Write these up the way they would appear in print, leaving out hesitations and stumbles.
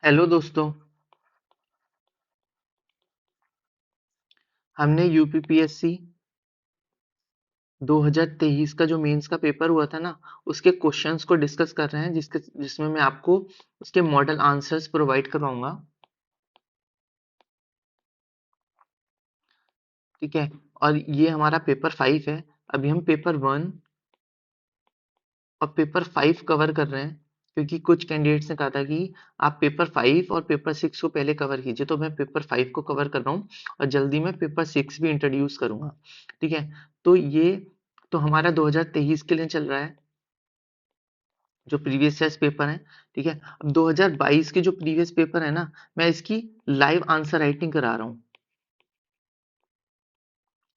Hello दोस्तों। हमने UPPSC 2023 का जो मेंस का पेपर हुआ था ना, उसके क्वेश्चंस को डिस्कस कर रहे हैं जिसमें मैं आपको उसके मॉडल आंसर्स प्रोवाइड करवाऊंगा। ठीक है। और ये हमारा पेपर 5 है। अभी हम पेपर 1 और पेपर 5 कवर कर रहे हैं, क्योंकि कुछ कैंडिडेट्स ने कहा था कि आप पेपर 5 और पेपर 6 को पहले कवर कीजिए, तो मैं पेपर 5 को कवर कर रहा हूँ और जल्दी में पेपर 6 भी इंट्रोड्यूस करूंगा। ठीक है। तो ये तो हमारा 2023 के लिए चल रहा है, जो प्रीवियस ईयर्स पेपर है। ठीक है। अब 2022 के जो प्रीवियस पेपर है ना, मैं इसकी लाइव आंसर राइटिंग करा रहा हूँ।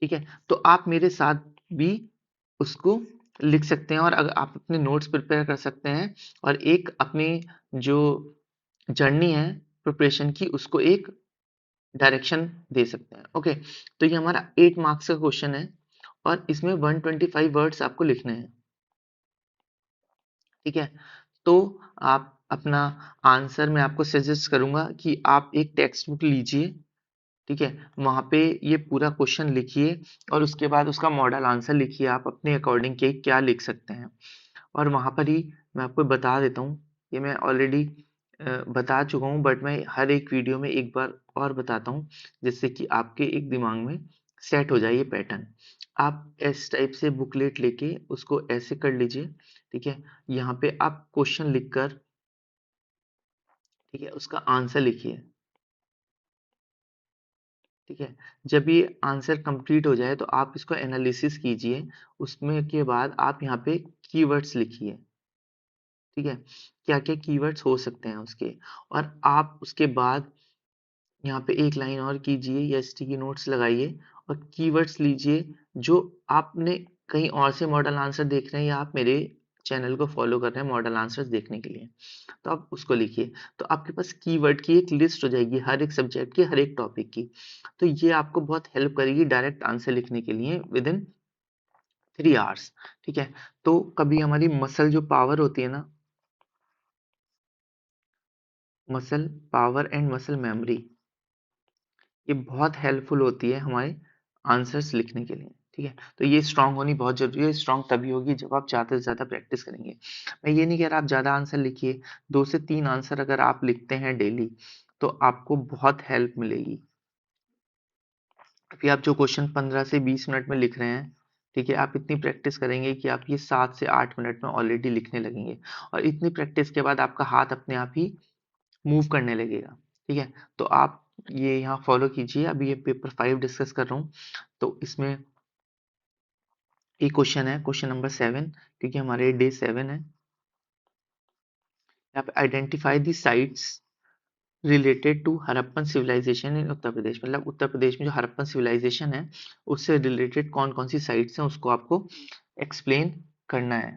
ठीक है। तो आप मेरे साथ भी उसको लिख सकते हैं और अगर आप अपने नोट्स प्रिपेयर कर सकते हैं और एक अपनी जो जर्नी है प्रिपरेशन की, उसको एक डायरेक्शन दे सकते हैं। ओके। तो ये हमारा 8 मार्क्स का क्वेश्चन है और इसमें 125 वर्ड्स आपको लिखने हैं। ठीक है। तो आप अपना आंसर, मैं आपको सजेस्ट करूंगा कि आप एक टेक्स्ट बुक लीजिए। ठीक है। वहां पे ये पूरा क्वेश्चन लिखिए और उसके बाद उसका मॉडल आंसर लिखिए, आप अपने अकॉर्डिंग के क्या लिख सकते हैं। और वहां पर ही मैं आपको बता देता हूँ, ये मैं ऑलरेडी बता चुका हूँ, बट मैं हर एक वीडियो में एक बार और बताता हूँ, जिससे कि आपके एक दिमाग में सेट हो जाए ये पैटर्न। आप इस टाइप से बुकलेट लेके उसको ऐसे कर लीजिए। ठीक है। यहाँ पे आप क्वेश्चन लिखकर, ठीक है, उसका आंसर लिखिए। ठीक है। जब ये आंसर कंप्लीट हो जाए तो आप इसको एनालिसिस कीजिए। उसमें के बाद आप यहाँ पे कीवर्ड्स लिखिए। ठीक है। क्या क्या कीवर्ड्स हो सकते हैं उसके, और आप उसके बाद यहाँ पे एक लाइन और कीजिए या स्टिकी नोट्स लगाइए और कीवर्ड्स लीजिए जो आपने कहीं और से मॉडल आंसर देख रहे हैं या आप मेरे चैनल को फॉलो कर रहे हैं मॉडल आंसर्स देखने के लिए, तो आप उसको लिखिए। तो आपके पास कीवर्ड की एक लिस्ट हो जाएगी हर एक सब्जेक्ट की, हर एक टॉपिक की। तो ये आपको बहुत हेल्प करेगी डायरेक्ट आंसर लिखने के लिए विद इन 3 आवर्स। ठीक है। तो कभी हमारी मसल जो पावर होती है ना, muscle power and muscle memory, ये बहुत हेल्पफुल होती है हमारे आंसर्स लिखने के लिए। ठीक है। तो ये स्ट्रांग होनी बहुत जरूरी है। स्ट्रांग तभी होगी जब आप ज़्यादा से ज़्यादा प्रैक्टिस करेंगे। मैं ये नहीं कह रहा आप ज़्यादा आंसर लिखिए, 2 से 3 आंसर अगर आप लिखते हैं डेली तो आपको बहुत हेल्प मिलेगी। अभी आप जो क्वेश्चन 15 से 20 मिनट में लिख रहे हैं, ठीक है, आप इतनी प्रैक्टिस करेंगे कि आप ये 7 से 8 मिनट में ऑलरेडी लिखने लगेंगे। और इतनी प्रैक्टिस के बाद आपका हाथ अपने आप ही मूव करने लगेगा। ठीक है। तो आप ये यहाँ फॉलो कीजिए। अभी ये पेपर 5 डिस्कस कर रहा हूँ, तो इसमें एक क्वेश्चन है, क्वेश्चन नंबर 7, क्योंकि हमारे डे 7 है। यहाँ पे identify the sites related to Harappan civilisation in Uttar Pradesh, मतलब उत्तर प्रदेश में जो हड़प्पन सिविलाइजेशन है उससे रिलेटेड कौन कौन सी साइट्स हैं उसको आपको एक्सप्लेन करना है।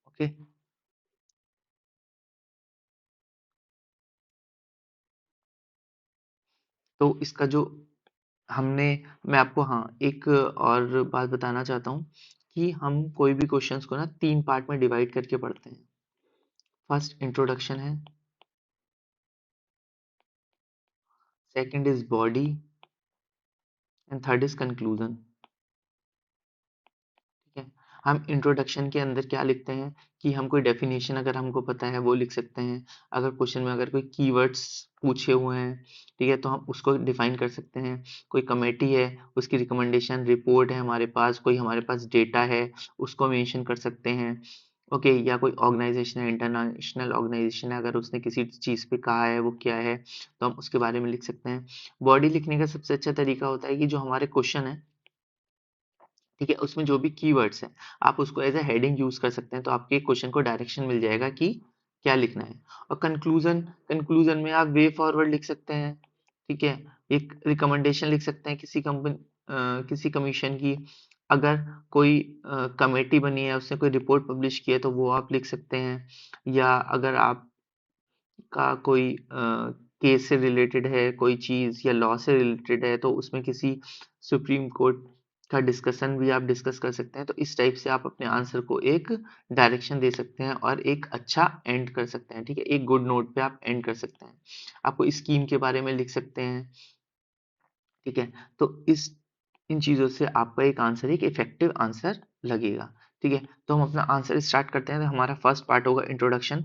ओके। तो इसका जो हमने, मैं आपको हाँ एक और बात बताना चाहता हूँ कि हम कोई भी क्वेश्चंस को ना 3 पार्ट में डिवाइड करके पढ़ते हैं। फर्स्ट इंट्रोडक्शन है, second is body and third is conclusion. ठीक है। हम इंट्रोडक्शन के अंदर क्या लिखते हैं कि हम कोई डेफिनेशन अगर हमको पता है वो लिख सकते हैं। अगर क्वेश्चन में अगर कोई कीवर्ड्स पूछे हुए हैं, ठीक है, तो हम उसको डिफाइन कर सकते हैं। कोई कमेटी है, उसकी रिकमेंडेशन रिपोर्ट है हमारे पास, कोई हमारे पास डेटा है, उसको मेंशन कर सकते हैं। ओके। या कोई ऑर्गेनाइजेशन है, इंटरनेशनल ऑर्गेनाइजेशन है, अगर उसने किसी चीज़ पे कहा है वो क्या है, तो हम उसके बारे में लिख सकते हैं। बॉडी लिखने का सबसे अच्छा तरीका होता है कि जो हमारे क्वेश्चन है, ठीक है, उसमें जो भी कीवर्ड्स हैं आप उसको एज अ हेडिंग यूज कर सकते हैं, तो आपके क्वेश्चन को डायरेक्शन मिल जाएगा कि क्या लिखना है। और कंक्लूजन, कंक्लूजन में आप वे फॉरवर्ड लिख सकते हैं। ठीक है। एक रिकमेंडेशन लिख सकते हैं किसी कंपनी, किसी कमीशन की। अगर कोई कमेटी बनी है, उसने कोई रिपोर्ट पब्लिश की है, तो वो आप लिख सकते हैं। या अगर आपका कोई केस से रिलेटेड है, कोई चीज़ या लॉ से रिलेटेड है, तो उसमें किसी सुप्रीम कोर्ट का डिस्कशन भी आप डिस्कस कर सकते हैं। तो इस टाइप से आप अपने आंसर को एक डायरेक्शन दे सकते हैं और एक अच्छा एंड कर सकते हैं, ठीक है, एक गुड नोट पे आप एंड कर सकते हैं। आपको स्कीम के बारे में लिख सकते हैं, ठीक है। तो इस इन चीज़ों से आपका एक आंसर एक इफेक्टिव आंसर लगेगा, ठीक है। तो हम अपना आंसर स्टार्ट करते हैं। तो हमारा फर्स्ट पार्ट होगा इंट्रोडक्शन,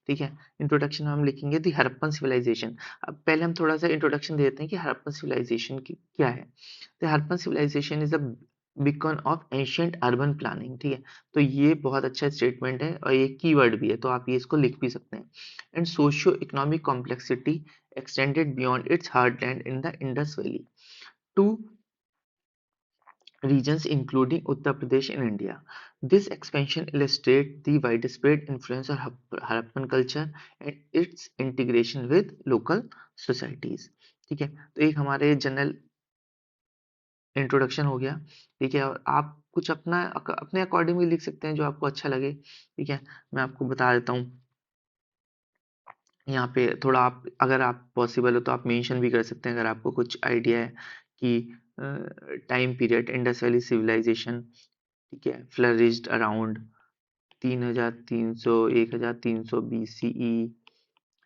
ठीक है। इंट्रोडक्शन में हम लिखेंगे दी हड़प्पन सिविलाइजेशन। अब पहले हम थोड़ा सा इंट्रोडक्शन दे देते हैं कि हड़प्पन सिविलाइजेशन क्या है। The Harappan civilisation is a beacon of ancient urban planning, ठीक है। तो ये बहुत अच्छा स्टेटमेंट है और ये कीवर्ड भी है, तो आप ये इसको लिख भी सकते हैं। And socio economic complexity extended beyond its heartland in the Indus Valley to regions including Uttar Pradesh in India. This expansion illustrates the widespread influence of Harappan culture and its integration with local societies. ठीक है, तो एक हमारे general introduction हो गया, ठीक है। और आप कुछ अपने अकॉर्डिंग भी लिख सकते हैं जो आपको अच्छा लगे, ठीक है। मैं आपको बता देता हूँ यहाँ पे थोड़ा, आप अगर आप पॉसिबल हो तो आप मेंशन भी कर सकते हैं अगर आपको कुछ आइडिया है कि time period Indus Valley civilisation, ठीक है, फ्लरिश्ड अराउंड 3300 1300 बीसीई,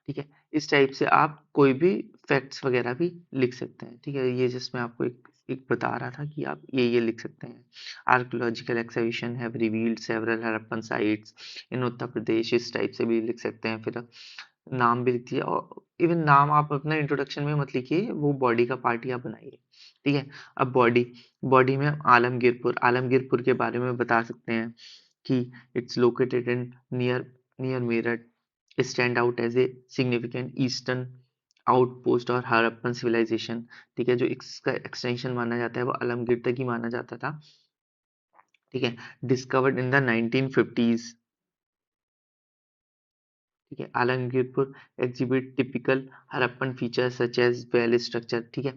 ठीक है। इस टाइप से आप कोई भी फैक्ट्स वगैरह भी लिख सकते हैं, ठीक है। ये जिसमें आपको एक बता रहा था कि आप ये लिख सकते हैं। Archaeological excavation have revealed several Harappan sites in Uttar Pradesh, इस टाइप से भी लिख सकते हैं। फिर नाम भी लिख दिया, और इवन नाम आप अपना इंट्रोडक्शन में मत लिखिए, वो बॉडी का पार्ट ही आप बनाइए, ठीक है। अब बॉडी बॉडी में आलमगीरपुर के बारे में बता सकते हैं कि it's located in near Meerut, stand out as a significant eastern outpost और हड़प्पन सिविलाइजेशन, ठीक है। जो इसका एक्सटेंशन माना जाता है वो आलमगीर तक ही माना जाता था, ठीक है। डिस्कवर्ड इन द 1950s, ठीक है। Alamgirpur exhibit typical Harappan features such as well structure, ठीक है।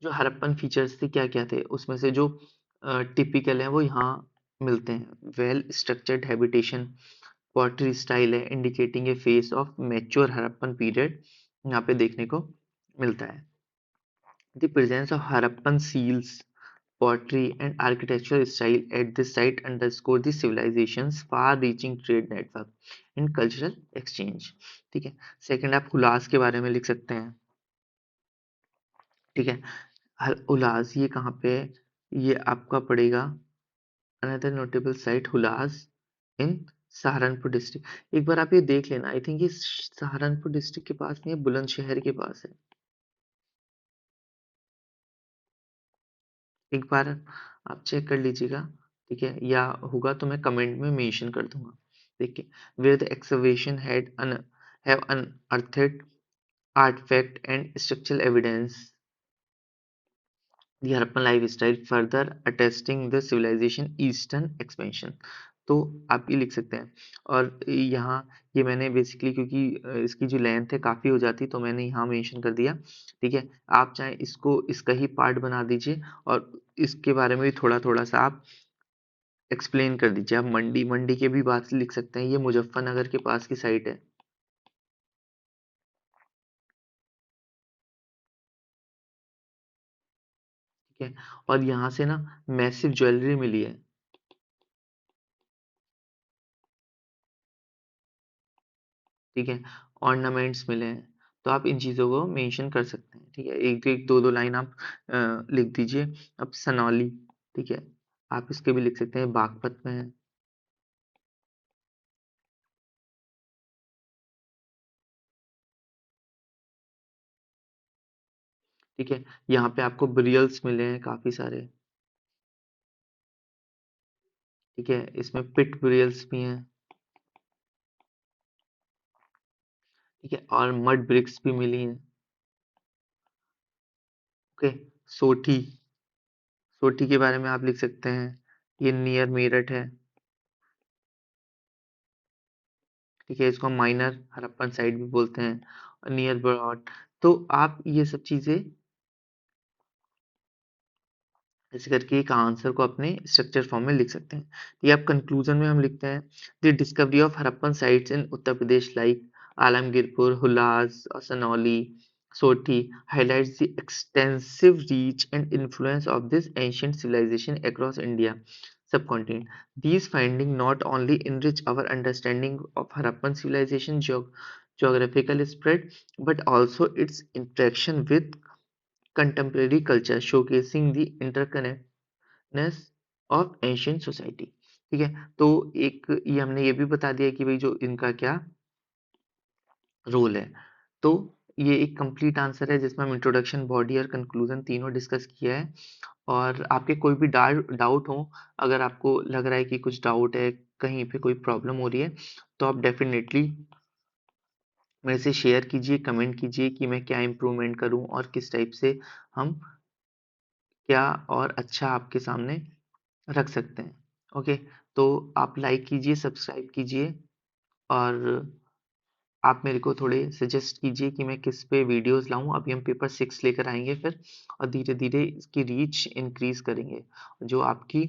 जो हड़प्पन फीचर्स थे क्या क्या थे, उसमें से जो टिपिकल है वो यहाँ मिलते हैं। Well structured habitation, pottery style है indicating a phase of mature Harappan period यहाँ पे देखने को मिलता है। The presence of Harappan seals, pottery and architectural style at this site underscore the civilization's far-reaching trade network and cultural exchange, ठीक है। Second आप हुलास के बारे में लिख सकते हैं, ठीक है। हुलास ये कहाँ पे है? ये आपका पड़ेगा अनदर नोटेबल साइट हुलास इन सहारनपुर डिस्ट्रिक्ट। एक बार आप ये देख लेना, आई थिंक ये सहारनपुर डिस्ट्रिक्ट के पास नहीं है, बुलंदशहर के पास है। एक बार आप चेक कर लीजिएगा, ठीक है, या होगा तो मैं कमेंट में मेंशन कर दूंगा। देखिए, where the excavation had have unearthed artifact and structural evidence the Harappan lifestyle further attesting the civilization eastern expansion। तो आप ये लिख सकते हैं। और यहाँ ये मैंने बेसिकली क्योंकि इसकी जो लेंथ है काफ़ी हो जाती, तो मैंने यहाँ मेंशन कर दिया, ठीक है। आप चाहे इसको इसका ही पार्ट बना दीजिए और इसके बारे में भी थोड़ा थोड़ा सा आप एक्सप्लेन कर दीजिए। आप मंडी मंडी के भी बात लिख सकते हैं, ये मुजफ्फरनगर के पास की साइट है, ठीक है। और यहाँ से ना मैसिव ज्वेलरी मिली है, ठीक है, ऑर्नामेंट्स मिले हैं। तो आप इन चीज़ों को मेंशन कर सकते हैं, ठीक है। एक एक दो दो लाइन आप लिख दीजिए। अब सनौली, ठीक है, आप इसके भी लिख सकते हैं, बागपत में है, ठीक है। यहाँ पे आपको ब्रियल्स मिले हैं काफ़ी सारे, ठीक है। इसमें पिट ब्रियल्स भी हैं, ठीक है, और मड ब्रिक्स भी मिली हैं, ओके। सोठी सोठी के बारे में आप लिख सकते हैं, ये नियर मेरठ है, ठीक है। इसको हम माइनर हड़प्पन साइट भी बोलते हैं, नियर ब्रॉड। तो आप ये सब चीज़ें ऐसे करके एक आंसर को अपने स्ट्रक्चर फॉर्म में लिख सकते हैं। ये आप कंक्लूजन में हम लिखते हैं, the discovery of Harappan sites in Uttar Pradesh like Alamgirpur, Hulas और Sanauli Soti highlights the extensive reach and influence of this ancient civilization across India subcontinent. These findings not only enrich our understanding of Harappan civilization geographical spread, but also its interaction with contemporary culture, showcasing the interconnectedness of ancient society. ठीक है, तो एक ये हमने ये भी बता दिया कि भाई जो इनका क्या रोल है। तो ये एक कंप्लीट आंसर है जिसमें हम इंट्रोडक्शन, बॉडी और कंक्लूजन तीनों डिस्कस किया है। और आपके कोई भी डाउट हो, अगर आपको लग रहा है कि कुछ डाउट है, कहीं पे कोई प्रॉब्लम हो रही है, तो आप डेफिनेटली मेरे से शेयर कीजिए, कमेंट कीजिए कि मैं क्या इम्प्रूवमेंट करूं और किस टाइप से हम क्या और अच्छा आपके सामने रख सकते हैं। ओके, तो आप लाइक कीजिए, सब्सक्राइब कीजिए और आप मेरे को थोड़े सजेस्ट कीजिए कि मैं किस पे वीडियोस लाऊं। अभी हम पेपर 6 लेकर आएंगे फिर, और धीरे धीरे इसकी रीच इंक्रीज करेंगे, जो आपकी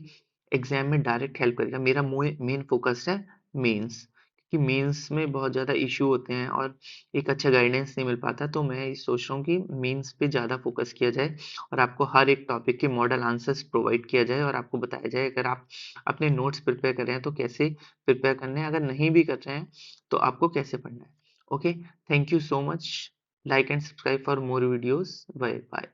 एग्जाम में डायरेक्ट हेल्प करेगा। मेरा मेन फोकस है मेंस, क्योंकि मेंस में बहुत ज़्यादा इशू होते हैं और एक अच्छा गाइडेंस नहीं मिल पाता। तो मैं ये सोच रहा हूँ कि मेंस पे ज़्यादा फोकस किया जाए और आपको हर एक टॉपिक के मॉडल आंसर्स प्रोवाइड किया जाए और आपको बताया जाए अगर आप अपने नोट्स प्रिपेयर कर रहे हैं तो कैसे प्रिपेयर करने हैं, अगर नहीं भी कर रहे हैं तो आपको कैसे पढ़ना है। Okay, thank you so much. Like and subscribe for more videos. Bye bye.